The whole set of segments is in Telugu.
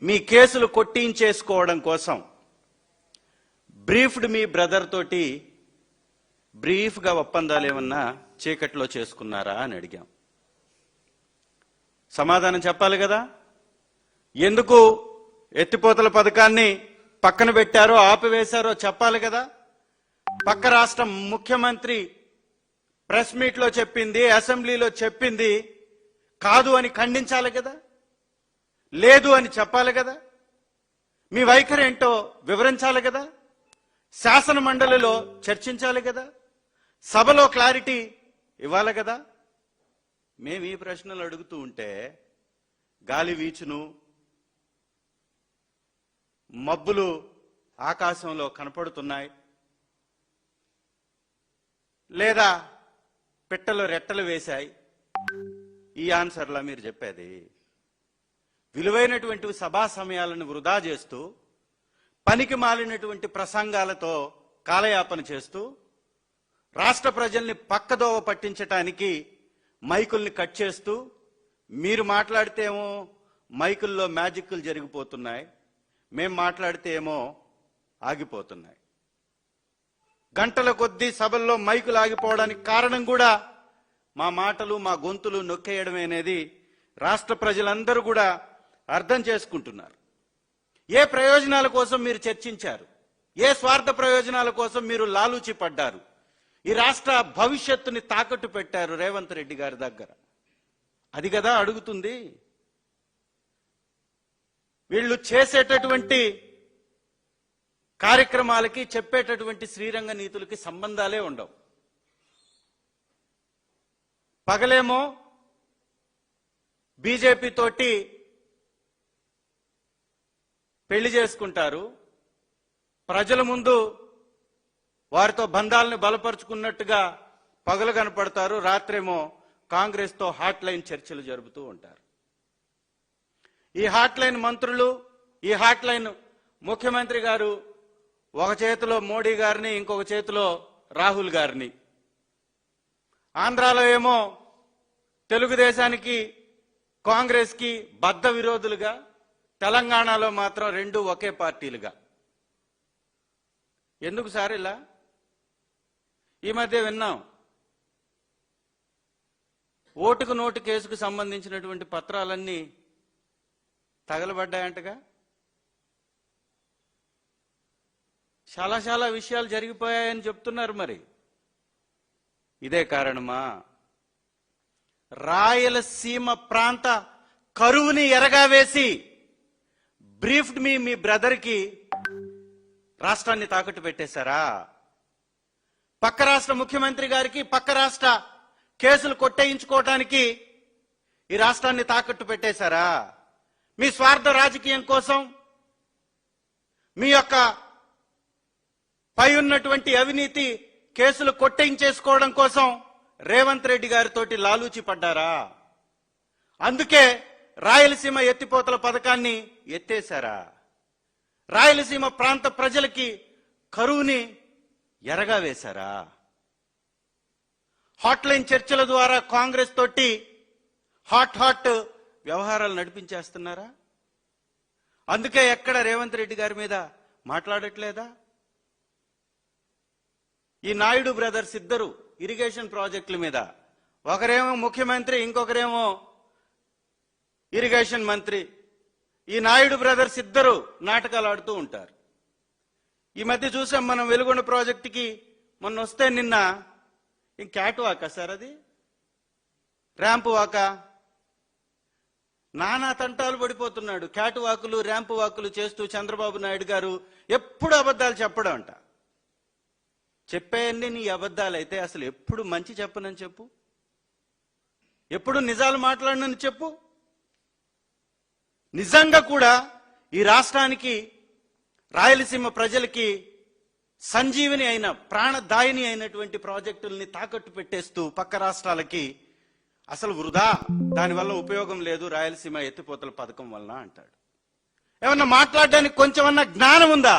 మీ కేసులు కొట్టించేసుకోవడం కోసం బ్రీఫ్డ్ మీ బ్రదర్ తోటి బ్రీఫ్గా ఒప్పందాలు ఏమన్నా చీకట్లో చేసుకున్నారా అని అడిగాం. సమాధానం చెప్పాలి కదా. ఎందుకు ఎత్తిపోతల పథకాన్ని పక్కన పెట్టారో ఆపివేశారో చెప్పాలి కదా. పక్క రాష్ట్ర ముఖ్యమంత్రి ప్రెస్ మీట్లో చెప్పింది, అసెంబ్లీలో చెప్పింది కాదు అని ఖండించాలి కదా, లేదు అని చెప్పాలి కదా, మీ వైఖరి ఏంటో వివరించాలి కదా, శాసన మండలిలో చర్చించాలి కదా, సభలో క్లారిటీ ఇవ్వాలి కదా. మేము ఈ ప్రశ్నలు అడుగుతూ ఉంటే గాలి వీచును, మబ్బులు ఆకాశంలో కనపడుతున్నాయి, లేదా పిట్టలు రెట్టలు వేశాయి, ఈ ఆన్సర్లా మీరు చెప్పేది? విలువైనటువంటి సభా సమయాలను వృధా చేస్తూ, పనికి మాలినటువంటి ప్రసంగాలతో కాలయాపన చేస్తూ, రాష్ట్ర ప్రజల్ని పక్కదోవ పట్టించటానికి మైకుల్ని కట్ చేస్తూ, మీరు మాట్లాడితే ఏమో మైకుల్లో మ్యాజిక్లు జరిగిపోతున్నాయి, మేం మాట్లాడితే ఏమో ఆగిపోతున్నాయి. గంటల కొద్దీ సభల్లో మైకులు ఆగిపోవడానికి కారణం కూడా మా మాటలు, మా గొంతులు నొక్కేయడమే అనేది రాష్ట్ర ప్రజలందరూ కూడా అర్థం చేసుకుంటున్నారు. ఏ ప్రయోజనాల కోసం మీరు చర్చించారు, ఏ స్వార్థ ప్రయోజనాల కోసం మీరు లాలూచి పడ్డారు, ఈ రాష్ట్ర భవిష్యత్తుని తాకట్టు పెట్టారు రేవంత్ రెడ్డి గారి దగ్గర, అది కదా అడుగుతుంది. వీళ్ళు చేసేటటువంటి కార్యక్రమాలకి, చెప్పేటటువంటి శ్రీరంగ నీతులకి సంబంధాలే ఉండవు. పగలేమో బీజేపీ తోటి పెళ్లి చేసుకుంటారు, ప్రజల ముందు వారితో బంధాలను బలపరుచుకున్నట్టుగా పగలు కనపడతారు, రాత్రేమో కాంగ్రెస్ తో హాట్ లైన్ చర్చలు జరుపుతూ ఉంటారు. ఈ హాట్ లైన్ మంత్రులు, ఈ హాట్ లైన్ ముఖ్యమంత్రి గారు ఒక చేతిలో మోడీ గారిని, ఇంకొక చేతిలో రాహుల్ గారిని, ఆంధ్రాలో ఏమో తెలుగుదేశానికి కాంగ్రెస్ కి బద్ధ విరోధులుగా, తెలంగాణలో మాత్రం రెండు ఒకే పార్టీలుగా. ఎందుకు సార్ ఇలా? ఈ మధ్య విన్నాం, ఓటుకు నోటు కేసుకు సంబంధించినటువంటి పత్రాలన్నీ తగలబడ్డాయంటగా. చాలా విషయాలు జరిగిపోయాయని చెప్తున్నారు. మరి ఇదే కారణమా? రాయలసీమ ప్రాంత కరువుని ఎరగా వేసి బ్రీఫ్డ్ మీ బ్రదర్కి రాష్ట్రాన్ని తాకట్టు పెట్టేశారా? పక్క రాష్ట్ర ముఖ్యమంత్రి గారికి పక్క రాష్ట్ర కేసులు కొట్టేయించుకోవటానికి ఈ రాష్ట్రాన్ని తాకట్టు పెట్టేశారా? మీ స్వార్థ రాజకీయం కోసం, మీ యొక్క పై ఉన్నటువంటి అవినీతి కేసులు కొట్టేయించేసుకోవడం కోసం రేవంత్ రెడ్డి గారితోటి లాలూచి పడ్డారా? అందుకే రాయలసీమ ఎత్తిపోతల పథకాన్ని ఎత్తేశారా? రాయలసీమ ప్రాంత ప్రజలకి కరువుని ఎరగా వేశారా? హాట్ లైన్ చర్చల ద్వారా కాంగ్రెస్ తోటి హాట్ వ్యవహారాలు నడిపించేస్తున్నారా? అందుకే ఎక్కడ రేవంత్ రెడ్డి గారి మీద మాట్లాడట్లేదా? ఈ నాయుడు బ్రదర్స్ ఇద్దరు ఇరిగేషన్ ప్రాజెక్టుల మీద, ఒకరేమో ముఖ్యమంత్రి, ఇంకొకరేమో ఇరిగేషన్ మంత్రి. ఈ నాయుడు బ్రదర్స్ ఇద్దరు నాటకాలు ఆడుతూ ఉంటారు. ఈ మధ్య చూసాం మనం వెలుగొండ ప్రాజెక్టుకి మొన్న వస్తే నిన్న క్యాట్ వాకా సార్, అది ర్యాంపు వాకా, నానా తంటాలు పడిపోతున్నాడు. క్యాట్ వాకులు, ర్యాంపు వాకులు చేస్తూ చంద్రబాబు నాయుడు గారు ఎప్పుడు అబద్ధాలు చెప్పడం అంట. చెప్పేయండి నీ అబద్ధాలైతే అసలు ఎప్పుడు మంచి చెప్పనని చెప్పు, ఎప్పుడు నిజాలు మాట్లాడనని చెప్పు. నిజంగా కూడా ఈ రాష్ట్రానికి, రాయలసీమ ప్రజలకి సంజీవిని అయిన, ప్రాణదాయిని అయినటువంటి ప్రాజెక్టుల్ని తాకట్టు పెట్టేస్తూ పక్క రాష్ట్రాలకి అసలు వృధా, దానివల్ల ఉపయోగం లేదు రాయలసీమ ఎత్తిపోతల పథకం వలన అంటాడు. ఏమన్నా మాట్లాడడానికి కొంచెమన్నా జ్ఞానం ఉందా?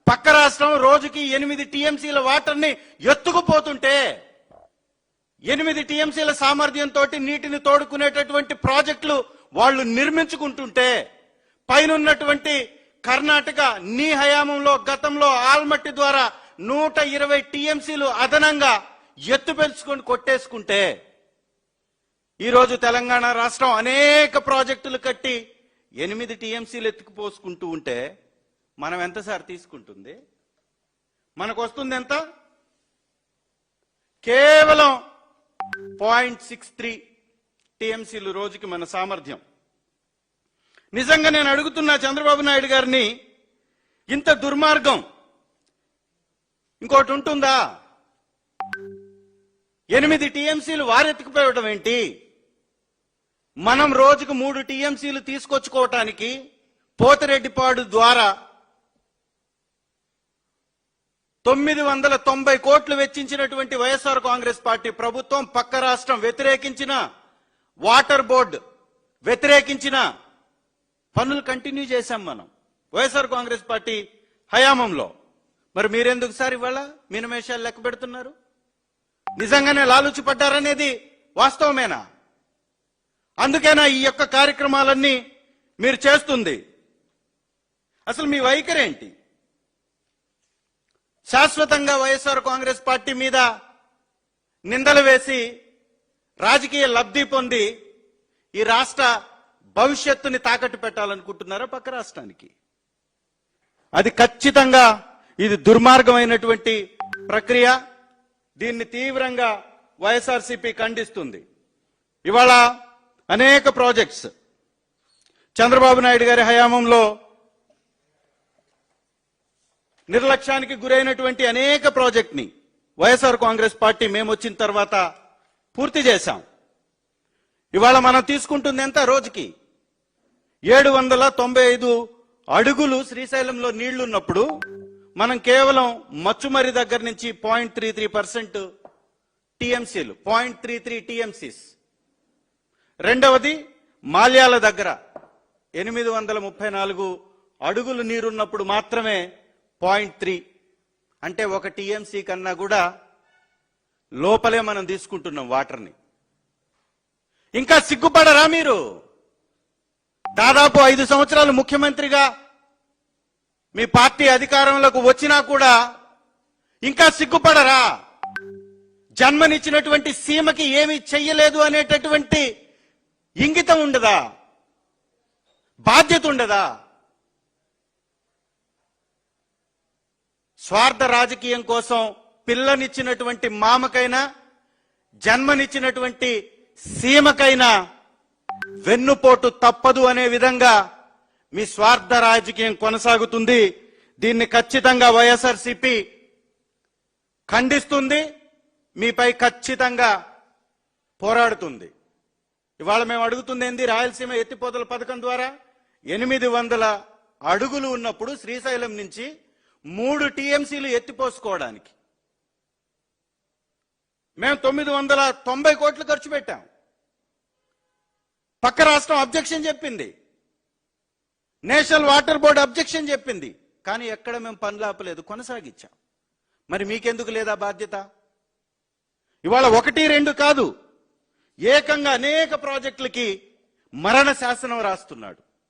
పక్క రాష్ట్రం రోజుకి 8 టీఎంసీల వాటర్ని ఎత్తుకుపోతుంటే, 8 టీఎంసీల సామర్థ్యంతో నీటిని తోడుకునేటటువంటి ప్రాజెక్టులు వాళ్ళు నిర్మించుకుంటుంటే, పైనున్నటువంటి కర్ణాటక నీ హయాంలో గతంలో ఆల్మట్టి ద్వారా 120 టీఎంసీలు అదనంగా ఎత్తు పెంచుకొని కొట్టేసుకుంటే ఈరోజు తెలంగాణ రాష్ట్రం అనేక ప్రాజెక్టులు కట్టి 8 టీఎంసీలు ఎత్తుకుపోసుకుంటూ ఉంటే మనం ఎంతసారి తీసుకుంటుంది? మనకు వస్తుంది ఎంత? కేవలం 0.63 టీఎంసీలు రోజుకి మన సామర్థ్యం. నిజంగా నేను అడుగుతున్నా చంద్రబాబు నాయుడు గారిని, ఇంత దుర్మార్గం ఇంకోటి ఉంటుందా? 8 టీఎంసీలు వారెత్తుకుపోవడం ఏంటి? మనం రోజుకు 3 టీఎంసీలు తీసుకొచ్చుకోవటానికి పోతిరెడ్డిపాడు ద్వారా 990 కోట్లు వెచ్చించినటువంటి వైఎస్ఆర్ కాంగ్రెస్ పార్టీ ప్రభుత్వం, పక్క రాష్ట్రం వ్యతిరేకించిన, వాటర్ బోర్డు వ్యతిరేకించిన పనులు కంటిన్యూ చేశాం మనం వైఎస్ఆర్ కాంగ్రెస్ పార్టీ హయాంలో. మరి మీరెందుకు సార్ ఇవాళ మినమేషాలు లెక్క పెడుతున్నారు? నిజంగానే లాలూచి పడ్డారనేది వాస్తవమేనా? అందుకేనా ఈ యొక్క కార్యక్రమాలన్నీ మీరు చేస్తుంది? అసలు మీ వైఖరి ఏంటి? శాశ్వతంగా వైఎస్ఆర్ కాంగ్రెస్ పార్టీ మీద నిందలు వేసి రాజకీయ లబ్ధి పొంది ఈ రాష్ట్ర భవిష్యత్తుని తాకట్టు పెట్టాలనుకుంటున్నారా పక్క రాష్ట్రానికి? అది ఖచ్చితంగా ఇది దుర్మార్గమైనటువంటి ప్రక్రియ. దీన్ని తీవ్రంగా వైఎస్ఆర్సీపీ ఖండిస్తుంది. ఇవాళ అనేక ప్రాజెక్ట్స్ చంద్రబాబు నాయుడు గారి హయాంలో నిర్లక్ష్యానికి గురైనటువంటి అనేక ప్రాజెక్ట్ని వైఎస్ఆర్ కాంగ్రెస్ పార్టీ మేము వచ్చిన తర్వాత పూర్తి చేశాం. ఇవాళ మనం తీసుకుంటుంది ఎంత? రోజుకి 795 అడుగులు శ్రీశైలంలో నీళ్లున్నప్పుడు మనం కేవలం మచ్చుమరి దగ్గర నుంచి 0.33% టీఎంసీలు, 0.33 టీఎంసీస్. రెండవది మాల్యాల దగ్గర 834 అడుగులు నీరున్నప్పుడు మాత్రమే 0.3, అంటే 1 టీఎంసీ కన్నా కూడా లోపలే మనం తీసుకుంటున్నాం వాటర్ని. ఇంకా సిగ్గుపడరా మీరు? దాదాపు 5 సంవత్సరాలు ముఖ్యమంత్రిగా మీ పార్టీ అధికారంలోకి వచ్చినా కూడా ఇంకా సిగ్గుపడరా? జన్మనిచ్చినటువంటి సీమకి ఏమీ చెయ్యలేదు అనేటటువంటి ఇంగితం ఉండదా? బాధ్యత ఉండదా? స్వార్థ రాజకీయం కోసం పిల్లనిచ్చినటువంటి మామకైనా జన్మనిచ్చినటువంటి సీమకైనా వెన్నుపోటు తప్పదు అనే విధంగా మీ స్వార్థ రాజకీయం కొనసాగుతుంది. దీన్ని ఖచ్చితంగా వైఎస్ఆర్సీపీ ఖండిస్తుంది, మీపై ఖచ్చితంగా పోరాడుతుంది. ఇవాళ మేము అడుగుతుంది ఏంది? రాయలసీమ ఎత్తిపోతల పథకం ద్వారా 800 అడుగులు ఉన్నప్పుడు శ్రీశైలం నుంచి 3 టీఎంసీలు ఎత్తిపోసుకోవడానికి మేము 990 కోట్లు ఖర్చు పెట్టాం. పక్క రాష్ట్రం అబ్జెక్షన్ చెప్పింది, నేషనల్ వాటర్ బోర్డు అబ్జెక్షన్ చెప్పింది, కానీ ఎక్కడ మేము పనులు ఆపలేదు, కొనసాగించాం. మరి మీకెందుకు లేదా బాధ్యత? ఇవాళ 1, 2 కాదు, ఏకంగా అనేక ప్రాజెక్టులకి మరణ శాసనం రాస్తున్నాడు.